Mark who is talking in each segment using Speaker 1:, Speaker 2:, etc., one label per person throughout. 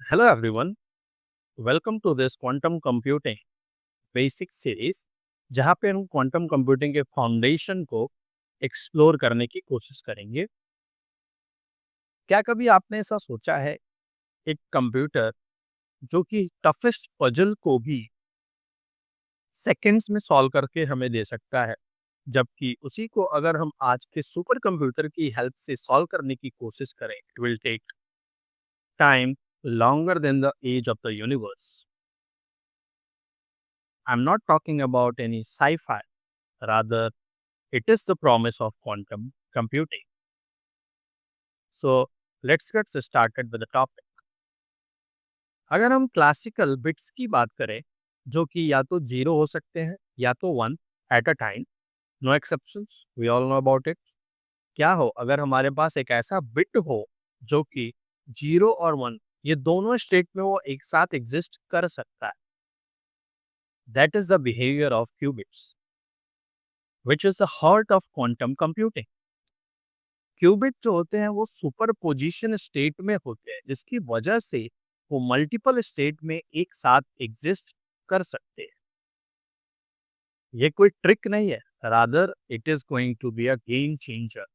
Speaker 1: Hello everyone, welcome to this quantum computing basic series जहाँ पे हम क्वांटम कंप्यूटिंग के फाउंडेशन को एक्सप्लोर करने की कोशिश करेंगे। क्या कभी आपने ऐसा सोचा है एक कंप्यूटर जो कि टफेस्ट पजल को भी सेकंड्स में सॉल्व करके हमें दे सकता है, जबकि उसी को अगर हम आज के सुपर कंप्यूटर की हेल्प से सॉल्व करने की कोशिश करें, it will take time longer than the age of the universe. I'm not talking about any sci-fi. Rather, it is the promise of quantum computing. So, let's get started with the topic. अगर हम classical bits की बात करें, जो कि या तो zero हो सकते हैं या तो one at a time, no exceptions, we all know about it. क्या हो अगर हमारे पास एक ऐसा बिट हो जो कि जीरो और वन ये दोनों स्टेट में वो एक साथ एग्जिस्ट कर सकता है? That is the behaviour of qubits, which is the heart of quantum computing. Qubit जो होते हैं वो सुपर पोजिशन स्टेट में होते हैं, जिसकी वजह से वो मल्टीपल स्टेट में एक साथ एग्जिस्ट कर सकते हैं। ये कोई ट्रिक नहीं है, rather it is going to be a game changer.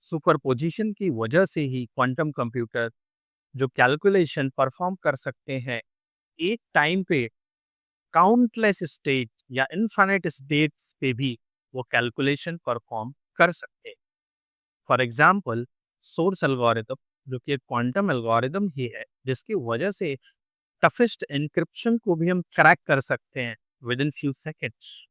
Speaker 1: Superposition की वजह से ही क्वांटम कंप्यूटर जो कैलकुलेशन परफॉर्म कर सकते हैं एक टाइम पे काउंटलेस स्टेट या इनफाइनाइट स्टेट्स पे भी वो कैलकुलेशन परफॉर्म कर सकते हैं। फॉर एग्जाम्पल, सोर्स एल्गोरिदम जो कि एक क्वांटम एल्गोरिदम ही है, जिसकी वजह से टफेस्ट एन्क्रिप्शन को भी हम क्रैक कर सकते हैं विद इन फ्यू सेकेंड्स,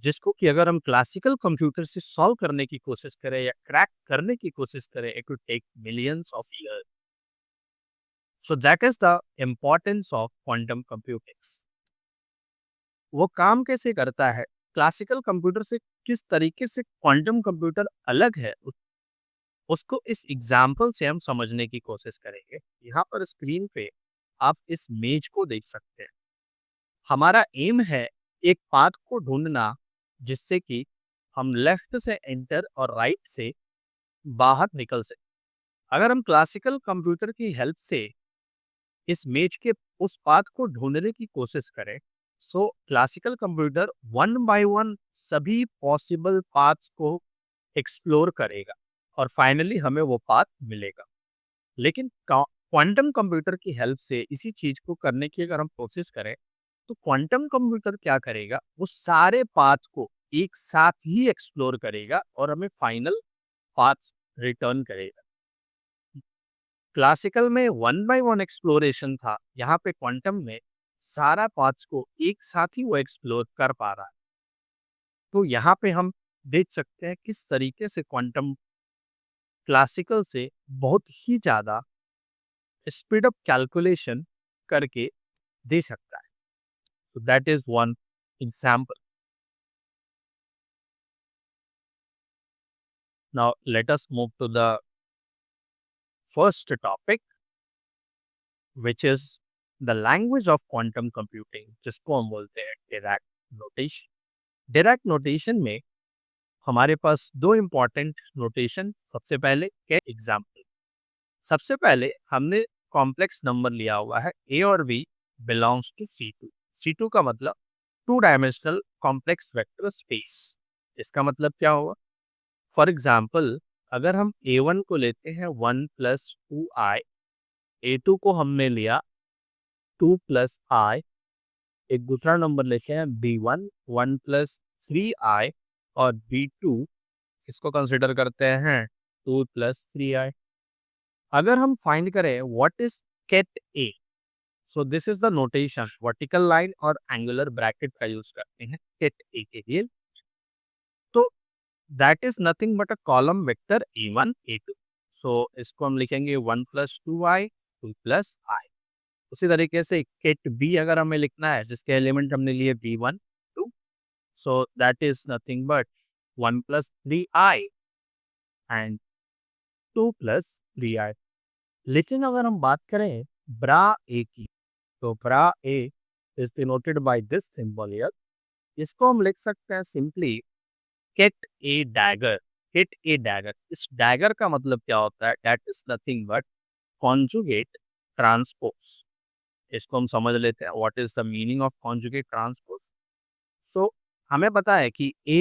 Speaker 1: जिसको कि अगर हम क्लासिकल कंप्यूटर से सॉल्व करने की कोशिश करें या क्रैक करने की कोशिश करें, it will take millions of years. So that is the importance of quantum computing. वो काम कैसे करता है, क्लासिकल कंप्यूटर से किस तरीके से क्वांटम कंप्यूटर अलग है, उसको इस एग्जाम्पल से हम समझने की कोशिश करेंगे। यहाँ पर स्क्रीन पे आप इस मेज को देख सकते हैं। हमारा एम है एक पाथ को ढूंढना जिससे कि हम लेफ्ट से एंटर और राइट से बाहर निकल सके। अगर हम क्लासिकल कंप्यूटर की हेल्प से इस मेज के उस पाथ को ढूंढने की कोशिश करें, सो classical computer one by one सभी पॉसिबल पाथ्स को एक्सप्लोर करेगा और फाइनली हमें वो पाथ मिलेगा। लेकिन क्वांटम कंप्यूटर की हेल्प से इसी चीज को करने की अगर हम कोशिश करें, तो क्वांटम कंप्यूटर क्या करेगा, वो सारे पाथ को एक साथ ही एक्सप्लोर करेगा और हमें फाइनल पाथ रिटर्न करेगा। क्लासिकल में वन बाय वन एक्सप्लोरेशन था, यहाँ पे क्वांटम में सारा पाथ्स को एक साथ ही वो एक्सप्लोर कर पा रहा है। तो यहाँ पे हम देख सकते हैं किस तरीके से क्वांटम क्लासिकल से बहुत ही ज्यादा स्पीड अप कैलकुलेशन करके दे सकता है। So that is one example. Now let us move to the first topic, which is the language of quantum computing, जिसको हम बोलते हैं डिराक नोटेशन। डिराक नोटेशन में हमारे पास दो इम्पॉर्टेंट नोटेशन, सबसे पहले के एग्जाम्पल। सबसे पहले हमने कॉम्प्लेक्स नंबर लिया हुआ है a और b belongs to C2। C2 का मतलब two dimensional complex vector space. इसका मतलब क्या होगा? फॉर एग्जाम्पल, अगर हम a1 को लेते हैं 1+2i, a2 को हमने लिया 2+i, एक दूसरा नंबर लेते हैं b1 1+3i और b2 इसको कंसिडर करते हैं 2+3i। अगर हम फाइंड करें what is ket A, so this is the notation, vertical line और एंगुलर ब्रैकेट का यूज करते हैं केट ए के लिए। तो that is nothing but a column vector a1 a2। So इसको हम लिखेंगे 1+2i 2+i। उसी तरीके से केट बी अगर हमें लिखना है, जिसके एलिमेंट हमने लिए b1 2, so that is nothing but 1+3i and 2+3i। लेकिन अगर हम बात करें ब्रा ए की, तो bra A is denoted by this symbol here. इसको हम लिख सकते हैं simply ket A dagger. Ket A dagger, इस डैगर का मतलब क्या होता है? That is nothing but conjugate transpose, इसको हम समझ लेते हैं what is the meaning of conjugate transpose. So हमें पता है कि A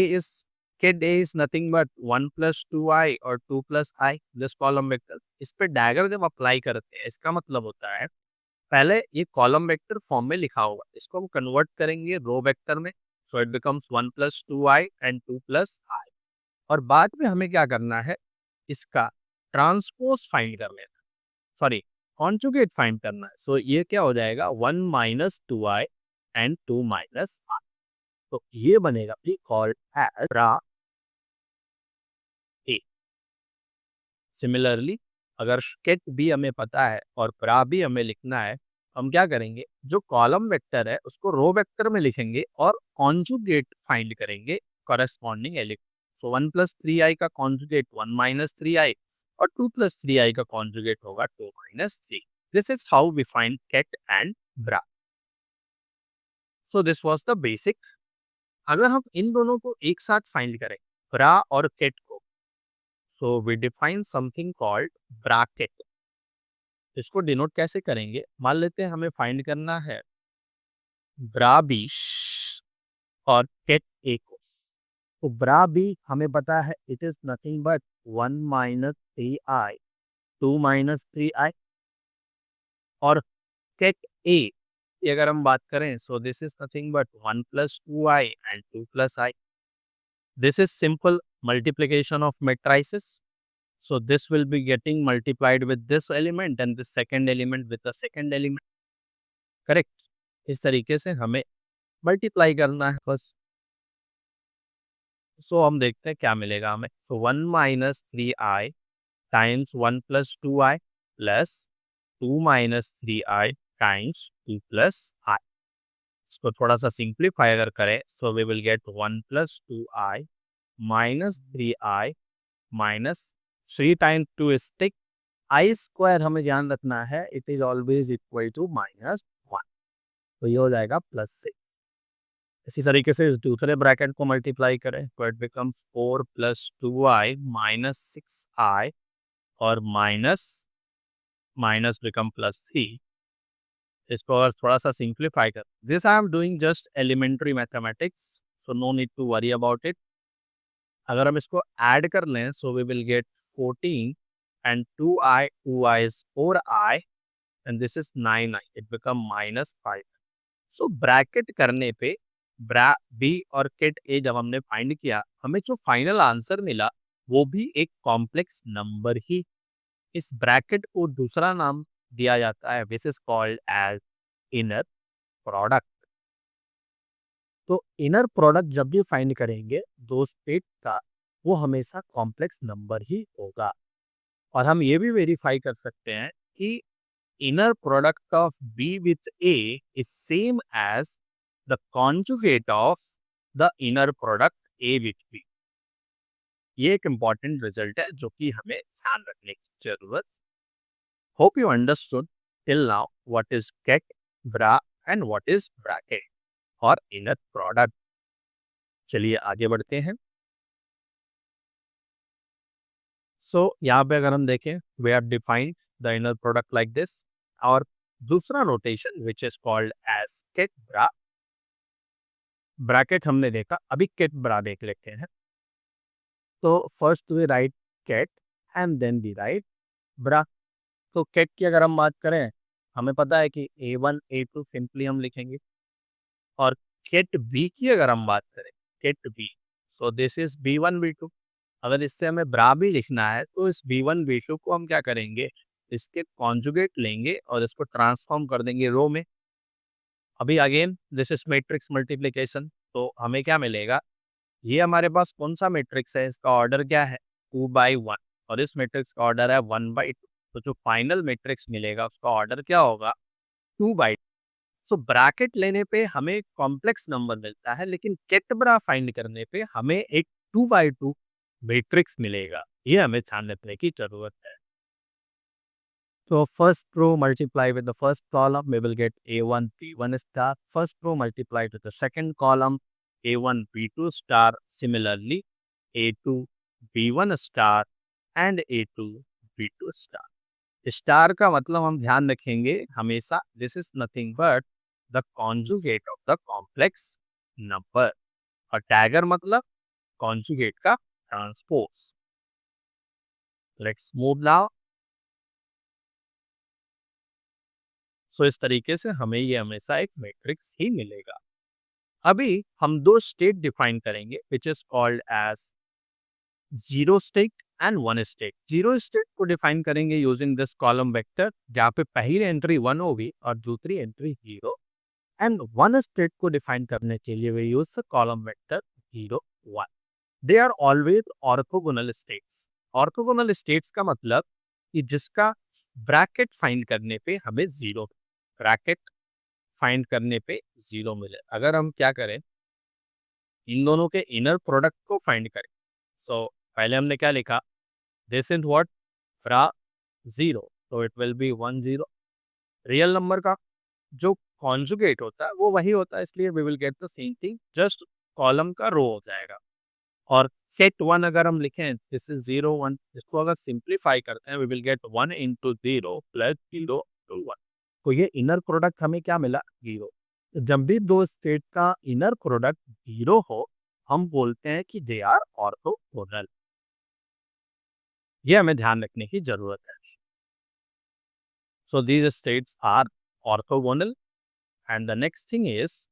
Speaker 1: is nothing but 1 plus 2i और 2 plus i this column vector. इस पे डैगर जब अप्लाई करते हैं इसका मतलब होता है पहले ये कॉलम वेक्टर फॉर्म में लिखा होगा, इसको हम कन्वर्ट करेंगे रो वेक्टर में, so it becomes 1 plus 2i and 2 plus i। और बाद में हमें क्या करना है, इसका ट्रांसपोज फाइंड कर लेना, सॉरी कॉन्जुगेट फाइंड करना है। सो ये क्या हो जाएगा 1 minus 2i and 2 minus i। तो ये बनेगा भी कॉल्ड एज ब्रा ए। सिमिलरली अगर स्केट भी हमें पता है और ब्रा भी हमें लिखना है, हम क्या करेंगे, जो कॉलम वेक्टर है उसको रो वेक्टर में लिखेंगे और कॉन्जुगेट फाइंड करेंगे कॉरेस्पॉन्डिंग एलिमेंट। सो 1 plus 3i का कॉन्जुगेट 1 minus 3i और 2 plus 3i का कॉन्जुगेट होगा 2 minus 3। This is how we find ket and bra. So this was the basic. अगर हम इन दोनों को एक साथ फाइंड करें, ब्रा और केट को, so we define something called bracket. इसको डिनोट कैसे करेंगे, मान लेते हैं हमें फाइंड करना है ब्रा बी और केट ए को। तो ब्रा बी हमें पता है it is nothing but 1 minus 3i 2 minus 3i। और केट ए की अगर हम बात करें, सो this is nothing but 1 plus 2i and 2 plus i। This is simple multiplication of matrices. So this will be getting multiplied with this element and this second element with the second element, correct? इस तरीके से हमें multiply करना है बस। सो हम देखते हैं क्या मिलेगा हमें। So 1 minus 3i times 1 plus 2i plus 2 minus 3i times 2 plus i। इसको थोड़ा सा सिंप्लीफाई अगर करें, so we will get 1 plus 2i minus 3i minus 3 times 2 is 6। I square हमें ध्यान रखना है, it is always equal to -1। तो ये हो जाएगा +6। इसी तरीके से इस दूसरे ब्रैकेट को मल्टीप्लाई करें तो it becomes 4 plus 2i minus 6i और माइनस माइनस बिकम +3। इसको अगर थोड़ा सा सिंप्लीफाई कर, this I am doing just elementary mathematics, so no need to worry about it. अगर हम इसको ऐड कर लें, so we will get 14 and 2i is 4i and this is 9i, it become -5। So bracket करने पे ब्रा B और cat ए जब हमने फाइंड किया, हमें जो फाइनल आंसर मिला वो भी एक कॉम्प्लेक्स नंबर ही। इस ब्रैकेट को दूसरा नाम दिया जाता है, which is called as inner product. तो इनर प्रोडक्ट जब भी फाइंड करेंगे दो स्टेट का, वो हमेशा कॉम्प्लेक्स नंबर ही होगा। और हम ये भी वेरीफाई कर सकते हैं कि inner product of B with A is same as the conjugate of the inner product A with B। ये एक important result है जो कि हमें ध्यान रखने की जरूरत। Hope you understood till now what is ket, bra and what is bracket और inner product। चलिए आगे बढ़ते हैं। यहाँ पे अगर हम देखें, we have defined the inner product like this। और दूसरा notation which is called as ket bra। Bracket हमने देखा, अभी केट ब्रा देख लेते हैं। तो first we write ket and then we write bra. तो केट की अगर हम बात करें, हमें पता है कि A1 A2 सिंपली हम लिखेंगे। और केट बी की अगर हम बात करें, ket B, so this is B1 B2। अगर इससे हमें ब्रा भी लिखना है तो इस B1 B2 को हम क्या करेंगे, इसके कॉन्जुगेट लेंगे और इसको ट्रांसफॉर्म कर देंगे रो में। अभी again this is matrix multiplication, तो हमें क्या मिलेगा, ये हमारे पास कौन सा मैट्रिक्स है, इसका ऑर्डर क्या है 2/1 और इस मैट्रिक्स का ऑर्डर है 1/2। तो जो फाइनल मैट्रिक्स मिलेगा उसका ऑर्डर क्या होगा 2/2। सो ब्रैकेट लेने पे हमें कॉम्प्लेक्स नंबर मिलता है, लेकिन केटब्रा फाइंड करने पे हमें एक 2/2 मैट्रिक्स मिलेगा। ये हमें ध्यान रखने की जरूरत है। So first row multiply with the first column, we will get A1 B1 star. First row multiplied with the second column, A1 B2 star. Similarly, A2 B1 star and A2 B2 star. Star का मतलब हम ध्यान रखेंगे हमेशा this is nothing but the conjugate of the complex number, और dagger मतलब conjugate का transpose. Let's move now. So इस तरीके से हमें ये हमेशा एक मैट्रिक्स ही मिलेगा। अभी हम दो स्टेट डिफाइन करेंगे which is called as zero state and one state. Zero state को डिफाइन करेंगे यूजिंग दिस कॉलम वेक्टर, जहाँ पे पहली एंट्री 1 होगी और दूसरी एंट्री 0। एंड वन स्टेट को डिफाइन करने के लिए we use the column vector 0 1। They are always orthogonal states. Orthogonal states का मतलब कि जिसका ब्रैकेट फाइंड करने पे हमें 0, ब्रैकेट फाइंड करने पे 0 मिले। अगर हम क्या करें, इन दोनों के इनर प्रोडक्ट को फाइंड करें, सो पहले हमने क्या लिखा, दिस इज व्हाट, फ्रा 0, तो it will B 1 0। Real number का जो कॉन्जुगेट होता है वो वही होता है, इसलिए we will get the same thing, just column का रो हो जाएगा। और सेट 1 अगर हम लिखें, दिस इज 0 1, इसको अगर सिंप्लीफाई करते हैं we will get 1 into 0 plus 0 to 1। तो ये इनर प्रोडक्ट हमें क्या मिला, 0। जब भी दो स्टेट का इनर प्रोडक्ट 0 हो, हम बोलते हैं कि दे आर ऑर्थोगोनल। ये हमें ध्यान रखने की जरूरत है। So these states are orthogonal and the next thing is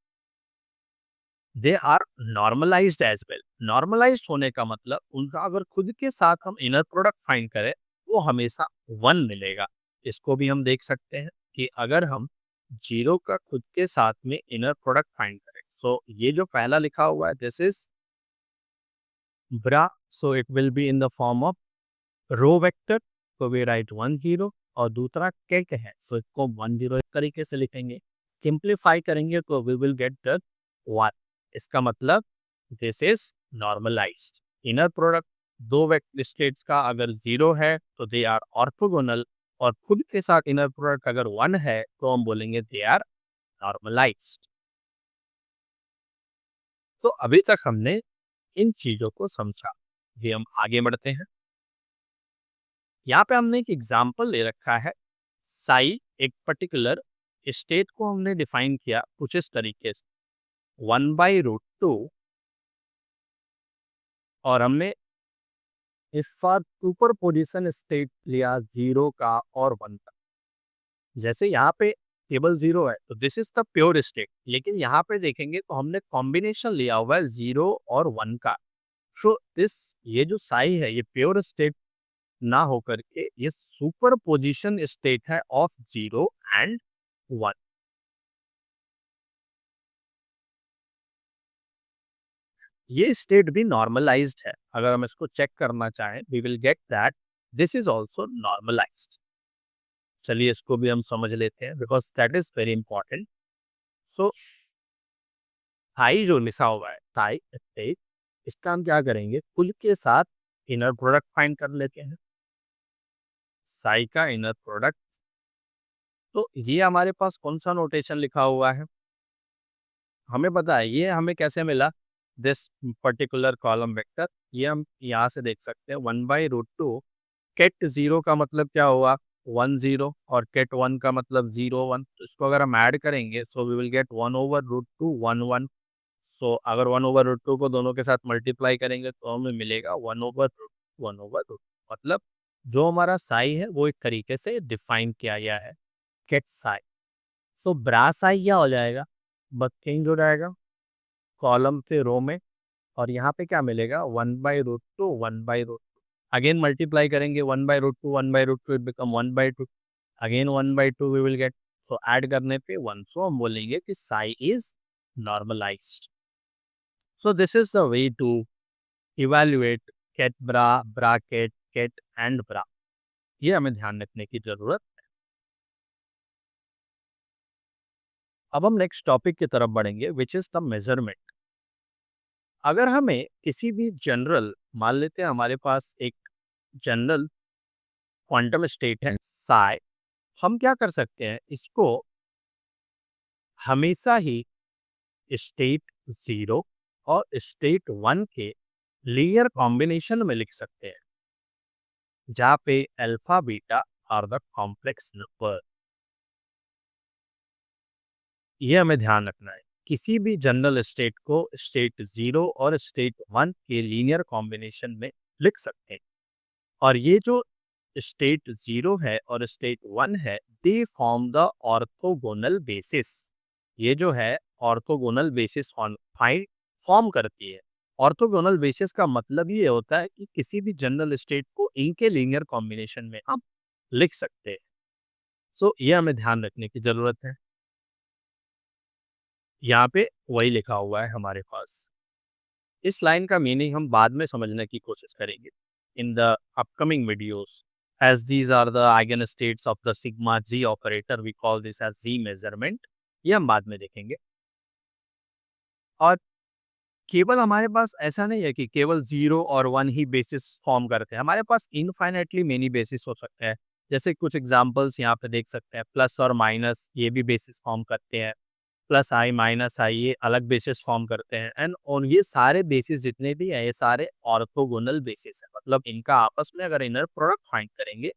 Speaker 1: they are normalized as well. Normalized होने का मतलब उनका अगर खुद के साथ हम इनर प्रोडक्ट फाइंड करें वो हमेशा 1 मिलेगा। इसको भी हम देख सकते हैं कि अगर हम 0 का खुद के साथ में इनर प्रोडक्ट फाइंड करें, सो ये जो पहला लिखा हुआ है this is bra, so it will be in the form of row vector, तो वी राइट 1 0। और दूसरा कैट है, सो इसको 1 0 इस तरीके से लिखेंगे। सिंप्लीफाई करेंगे तो वी विल गेट द 1। इसका मतलब this is normalized. Inner product दो वेक्टर स्टेट्स का अगर 0 है तो दे आर ऑर्थोगोनल, और खुद के साथ इनर प्रोडक्ट अगर 1 है तो हम बोलेंगे दे आर नॉर्मलाइज्ड। तो अभी तक हमने इन चीजों को समझा, ये हम आगे बढ़ते हैं। यहाँ पे हमने एक एग्जाम्पल ले रखा है, साई एक पर्टिकुलर स्टेट को हमने डिफाइन किया कुछ इस तरीके से 1/√2, और हमने इस बार सुपर पोजिशन स्टेट लिया 0 का और 1 का। जैसे यहाँ पे केवल 0 है तो this is the pure state, लेकिन यहाँ पे देखेंगे तो हमने कॉम्बिनेशन लिया हुआ है 0 और 1 का। सो दिस ये जो साई है ये प्योर स्टेट ना होकर के ये सुपर पोजिशन स्टेट है ऑफ 0 एंड 1। ये स्टेट भी नॉर्मलाइज्ड है। अगर हम इसको चेक करना चाहें we will get that this is also normalized. चलिए इसको भी हम समझ लेते हैं because that is very important. So थाई जो लिखा हुआ है थाई स्टेट, इसका हम क्या करेंगे, कुल के साथ इनर प्रोडक्ट फाइंड कर लेते हैं। साई का इनर प्रोडक्ट, तो ये हमारे पास कौन सा नोटेशन लिखा हुआ है, हमें पता है ये हमें कैसे मिला, दिस पर्टिकुलर कॉलम वेक्टर। ये हम यहाँ से देख सकते हैं 1/√2। केट 0 का मतलब क्या हुआ, 1 0, और केट 1 का मतलब 0 1। तो इसको अगर हम ऐड करेंगे सो वी विल गेट 1/√2 1 1। सो अगर 1/√2 को दोनों के साथ मल्टीप्लाई करेंगे तो हमें मिलेगा 1/√1/√2। मतलब जो हमारा साई है वो एक तरीके से डिफाइन किया गया है, केट साई। सो ब्रा साई क्या हो जाएगा, बस चेंज हो जाएगा कॉलम से रो में, और यहाँ पे क्या मिलेगा 1/√2 1/√2। अगेन मल्टीप्लाई करेंगे 1/√2 1/√2, it become 1/2, again 1/2 we will get. So add करने पे 1, सो हम बोलेंगे कि psi is normalised. So this is the way to evaluate ket bra, bra ket, ket and bra. ये हमें ध्यान रखने की जरूरत। अब हम नेक्स्ट टॉपिक की तरफ बढ़ेंगे विच इज द मेजरमेंट। अगर हमें किसी भी जनरल, मान लेते हैं हमारे पास एक जनरल क्वांटम स्टेट है साई, हम क्या कर सकते हैं, इसको हमेशा ही स्टेट 0 और स्टेट 1 के लीनियर कॉम्बिनेशन में लिख सकते हैं, जहाँ पे alpha beta are the complex number. ये हमें ध्यान रखना है, किसी भी जनरल स्टेट को स्टेट 0 और स्टेट 1 के लीनियर कॉम्बिनेशन में लिख सकते हैं। और ये जो स्टेट 0 है और स्टेट 1 है, they form the orthogonal basis. ये जो है ऑर्थोगोनल बेसिस फॉर्म करती है। ऑर्थोगोनल बेसिस का मतलब ये होता है कि किसी भी जनरल स्टेट को इनके लीनियर कॉम्बिनेशन में आप लिख सकते हैं। सो ये हमें ध्यान रखने की जरूरत है। यहाँ पे वही लिखा हुआ है हमारे पास। इस लाइन का मीनिंग हम बाद में समझने की कोशिश करेंगे in the upcoming videos. As these are the eigen states of the sigma z operator, we call this as z measurement. ये हम बाद में देखेंगे। और केवल हमारे पास ऐसा नहीं है कि केवल 0 और 1 ही बेसिस फॉर्म करते हैं, हमारे पास इनफाइनाइटली मेनी बेसिस हो सकते हैं। जैसे कुछ एग्जांपल्स यहाँ पे देख सकते हैं, प्लस और माइनस ये भी बेसिस फॉर्म करते हैं, प्लस आई माइनस आई ये अलग बेसिस फॉर्म करते हैं। एंड और ये सारे बेसिस जितने भी हैं, ये सारे ऑर्थोगोनल बेसिस है, मतलब इनका आपस में अगर इनर प्रोडक्ट फाइंड करेंगे,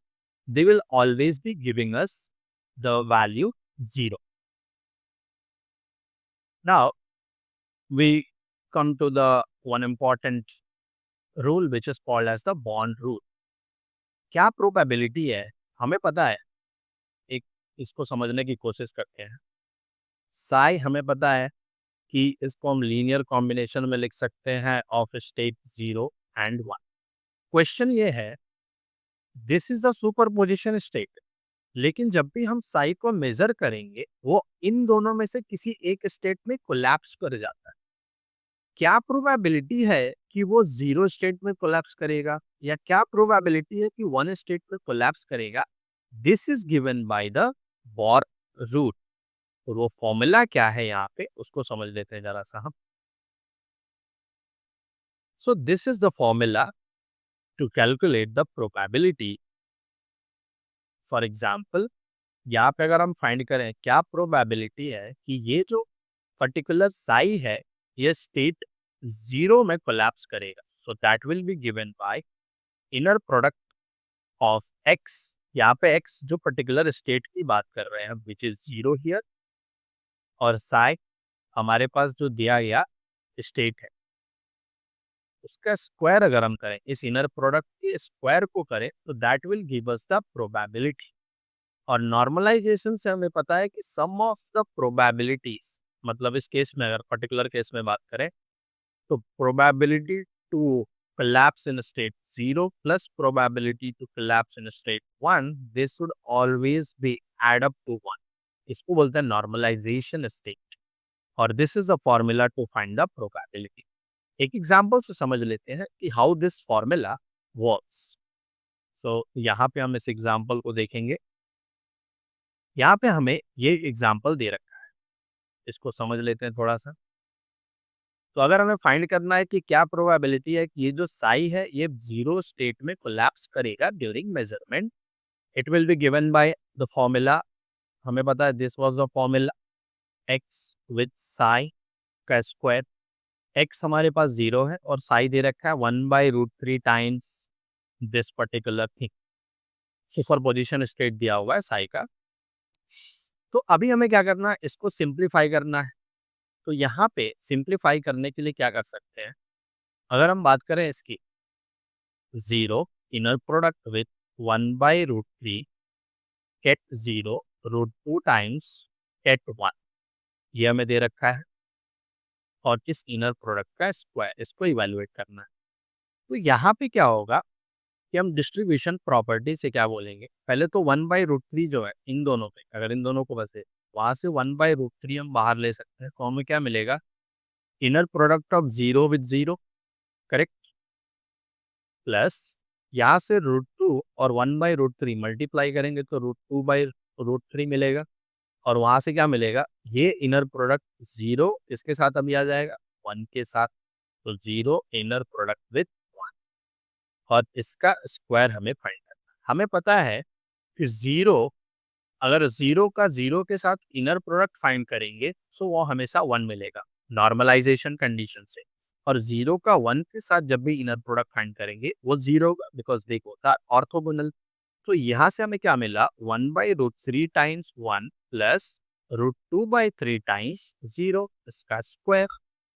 Speaker 1: they will always be giving us the value 0। Now we come to the one important rule which is called as the bond rule। क्या प्रोबेबिलिटी है हमें पता है, एक इसको समझने की कोशिश करते हैं। साई हमें पता है कि इसको हम लीनियर कॉम्बिनेशन में लिख सकते हैं ऑफ स्टेट 0 एंड 1। क्वेश्चन ये है, this is the superposition state, लेकिन जब भी हम साई को मेजर करेंगे वो इन दोनों में से किसी एक स्टेट में कोलैप्स कर जाता है। क्या प्रोबेबिलिटी है कि वो 0 स्टेट में कोलैप्स करेगा या क्या प्रोबेबिलिटी है कि 1 स्टेट में कोलैप्स करेगा? This is given by the Born rule. और वो फॉर्मूला क्या है यहाँ पे उसको समझ लेते हैं जरा सा हम। So this is the formula to calculate the probability. For example, यहाँ पे अगर हम फाइंड करें क्या प्रोबेबिलिटी है कि ये जो पर्टिकुलर साई है ये स्टेट 0 में कोलैप्स करेगा, सो that will be given by inner product of x। यहाँ पे x जो पर्टिकुलर स्टेट की बात कर रहे हैं विच इज 0 हियर, और साई हमारे पास जो दिया गया स्टेट है उसका स्क्वायर अगर हम करें, इस इनर प्रोडक्ट के स्क्वायर को करें, तो that will give us the probability. और नॉर्मलाइजेशन से हमें पता है कि सम ऑफ द प्रोबेबिलिटीज, मतलब इस केस में अगर पर्टिकुलर केस में बात करें तो probability to collapse in state 0 plus probability to collapse in state 1, this should always be add up to 1। इसको बोलते हैं normalization state। और this is the formula to find the probability। एक एग्जांपल से समझ लेते हैं कि how this formula works। so यहाँ पे हम इस एग्जांपल को देखेंगे। यहाँ पे हमें ये एग्जांपल दे रखा है, इसको समझ लेते हैं थोड़ा सा। तो अगर हमें फाइंड करना है कि क्या प्रोबेबिलिटी है कि ये जो साई है ये 0 स्टेट में कोलैप्स करेगा during measurement, it will be given by the formula. हमें पता है this was the formula, x with Sai का स्क्वायर। x हमारे पास 0 है और साई दे रखा है 1/√3 times this particular thing. Superposition state दिया हुआ है साई का। तो अभी हमें क्या करना है, इसको सिंप्लीफाई करना है। तो यहाँ पे सिंप्लीफाई करने के लिए क्या कर सकते हैं, अगर हम बात करें इसकी 0 inner product with 1/√3 ket 0 √2 times ket 1, ये हमें दे रखा है। और इस इनर प्रोडक्ट का स्क्वायर, इसको इवेलुएट करना है। तो यहाँ पे क्या होगा कि हम डिस्ट्रीब्यूशन प्रॉपर्टी से क्या बोलेंगे, पहले तो 1/√3 जो है इन दोनों पे, अगर इन दोनों को बसे वहां से 1/√3 हम बाहर ले सकते हैं, तो हमें क्या मिलेगा, inner product of 0 with 0, correct, plus यहाँ से √2 और 1/√3 मल्टीप्लाई करेंगे तो √2/√3 मिलेगा। और वहां से क्या मिलेगा, ये इनर प्रोडक्ट 0 इसके साथ अभी आ जाएगा 1 के साथ, तो 0 इनर प्रोडक्ट विथ 1। और इसका स्क्वायर हमें फाइंड करना है। हमें पता है कि 0, अगर 0 का 0 के साथ इनर प्रोडक्ट फाइंड करेंगे तो वो हमेशा 1 मिलेगा नॉर्मलाइजेशन कंडीशन से। और 0 का 1 के साथ जब भी इनर प्रोडक्ट फाइंड करेंगे वो 0 होगा, बिकॉज देखो था ऑर्थोगोनल। तो यहाँ से हमें क्या मिला, 1/√3 टाइम्स 1 प्लस √2/3 टाइम्स 0 इसका स्क्वायर।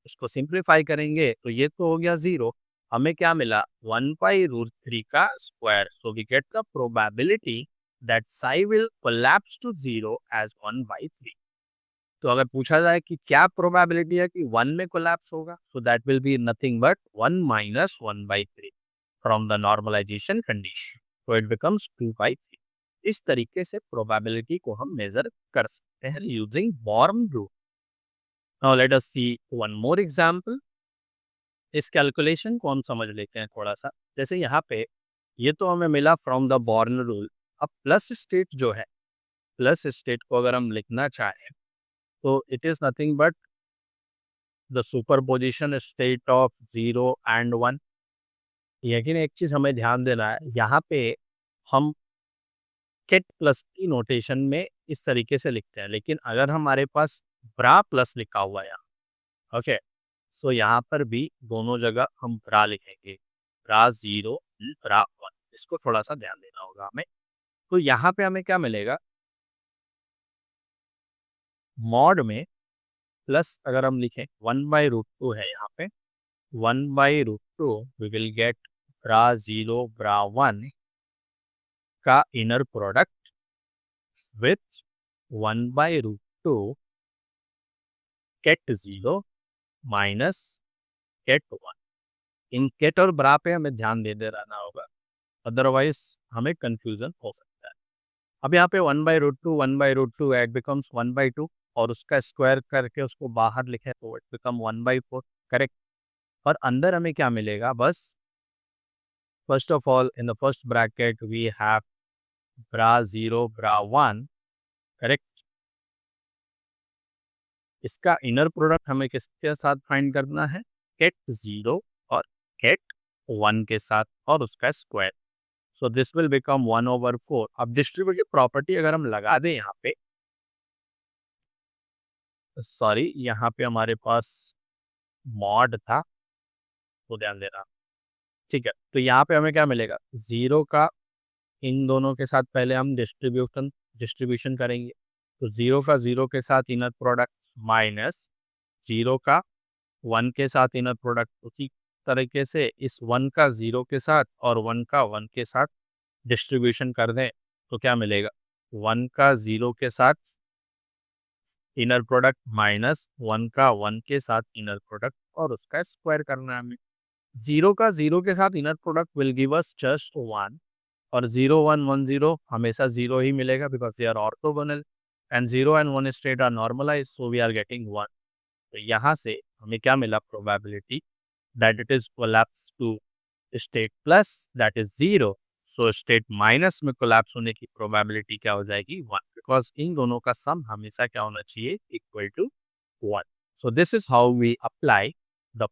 Speaker 1: इसको सिंप्लीफाई करेंगे तो ये तो हो गया 0। हमें क्या मिला, 1/√3 का square. So we get the probability that psi will collapse to 0 as 1/3। तो अगर पूछा जाए कि क्या प्रोबेबिलिटी है कि 1 में कोलैप्स होगा, so that will be nothing but 1 minus 1/3 from the normalization condition, तो इट बिकम्स 2/3। इस तरीके से प्रोबेबिलिटी को हम मेजर कर सकते हैं using Born rule. Now let us see one more example. इस कैलकुलेशन को हम समझ लेते हैं थोड़ा सा। जैसे यहाँ पे ये तो हमें मिला फ्रॉम द बॉर्न रूल। अब प्लस स्टेट जो है, प्लस स्टेट को अगर हम लिखना चाहें तो it is nothing but the superposition state of 0 and 1। लेकिन एक चीज हमें ध्यान देना है, यहाँ पे हम केट प्लस की नोटेशन में इस तरीके से लिखते हैं, लेकिन अगर हमारे पास ब्रा प्लस लिखा हुआ है यहाँ, ओके, सो यहाँ पर भी दोनों जगह हम ब्रा लिखेंगे, ब्रा 0 ब्रा 1। इसको थोड़ा सा ध्यान देना होगा हमें। तो यहाँ पे हमें क्या मिलेगा, मॉड में प्लस अगर हम लिखें 1/√2 है यहाँ पे, 1/√2 we will get bra 0 bra 1 का inner product with 1/√2 ket 0 minus ket 1। इन केट और ब्रा पे हमें ध्यान दे रहना होगा, अदरवाइज हमें कंफ्यूजन हो सकता है। अब यहाँ पे 1/√2 1/√2 इट बिकम्स 1/2, और उसका स्क्वायर करके उसको बाहर लिखे तो इट बिकम 1/4, करेक्ट। और अंदर हमें क्या मिलेगा, बस first of all in the first bracket we have bra 0 bra 1, correct. इसका इनर प्रोडक्ट हमें किसके साथ फाइंड करना है, केट 0 और केट 1 के साथ, और उसका square. So this will become 1/4। अब डिस्ट्रीब्यूटिव प्रॉपर्टी अगर हम लगा दें यहाँ पे, सॉरी यहाँ पे हमारे पास मॉड था तो ध्यान देना, ठीक है। तो यहाँ पे हमें क्या मिलेगा, 0 का इन दोनों के साथ पहले हम डिस्ट्रीब्यूशन करेंगे, तो 0 का 0 के साथ इनर प्रोडक्ट माइनस 0 का 1 के साथ इनर प्रोडक्ट। उसी तरीके से इस 1 का 0 के साथ और 1 का 1 के साथ डिस्ट्रीब्यूशन कर दें तो क्या मिलेगा, 1 का 0 के साथ इनर प्रोडक्ट माइनस 1 का 1 के साथ इनर प्रोडक्ट, और उसका स्क्वायर करना है हमें। 0 का 0 के साथ inner product will give us just 1, और 0 1 1 0 हमेशा 0 ही मिलेगा because they are orthogonal, and 0 and 1 state are normalize, so we are getting 1। तो यहाँ से हमें क्या मिला, probability that it is collapse to state plus that is 0। So state minus में कोलैप्स होने की प्रोबेबिलिटी क्या हो जाएगी, 1, बिकॉज इन दोनों का सम हमेशा क्या होना चाहिए, equal to 1। So this is how we apply the